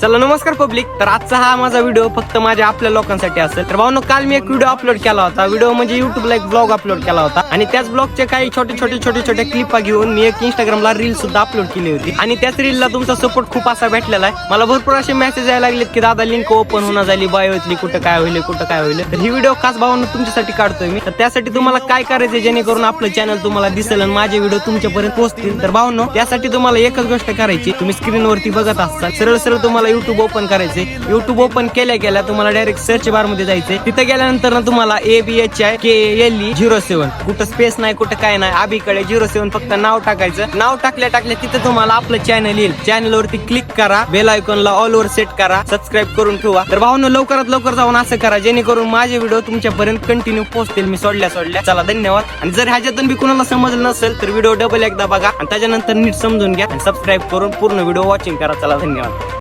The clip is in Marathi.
चला नमस्कार पब्लिक. तर आजचा हा माझा व्हिडिओ फक्त माझ्या आपल्या लोकांसाठी असेल. तर भावनो काल मी एक व्हिडिओ अपलोड केला होता. व्हिडिओ म्हणजे युट्यूबला एक ब्लॉग अपलोड केला होता आणि त्याच ब्लॉगचे काही छोटे क्लिपा घेऊन मी एक इंस्टाग्रामला रील सुद्धा अपलोड केली होती आणि त्याच रीलला तुमचा सपोर्ट खूप असा भेटलेला आहे. मला भरपूर असे मेसेज यायला लागलेत की दादा लिंक ओपन होणार झाली, बायोतली कुठं काय होईल. तर ही व्हिडिओ खास भावनो तुमच्यासाठी काढतोय मी. तर त्यासाठी तुम्हाला काय करायचं जेणेकरून आपलं चॅनल तुम्हाला दिसेल आणि माझे व्हिडिओ तुमच्यापर्यंत पोहोचतील. तर भावनो त्यासाठी तुम्हाला एकच गोष्ट करायची. तुम्ही स्क्रीनवरती बघत असाल सरळ तुम्हाला युट्यूब ओपन करायचे. युट्यूब ओपन केल्या तुम्हाला डायरेक्ट सर्च बार मध्ये जायचंय. तिथे गेल्यानंतर ना तुम्हाला ABHIKLE07 कुठं स्पेस नाही कुठं काय नाही, अभिकडे 07 फक्त नाव टाकायचं. नाव टाकल्या तिथे तुम्हाला आपलं चॅनल येईल. चॅनल वरती क्लिक करा, बेल आयकॉनला ऑल वर सेट करा, सबस्क्राईब करून ठेवा. तर भावनो लवकरात लवकर जाऊन असं करा जेणेकरून माझे व्हिडिओ तुमच्यापर्यंत कंटिन्यू पोहोचतील. मी सोडल्या चला धन्यवाद. आणि जर ह्याच्यातून बी कुणाला समजलं नसेल तर व्हिडिओ डबल एकदा बघा आणि त्याच्यानंतर नीट समजून घ्या आणि सबस्क्राईब करून पूर्ण व्हिडिओ वॉचिंग करा. चला धन्यवाद.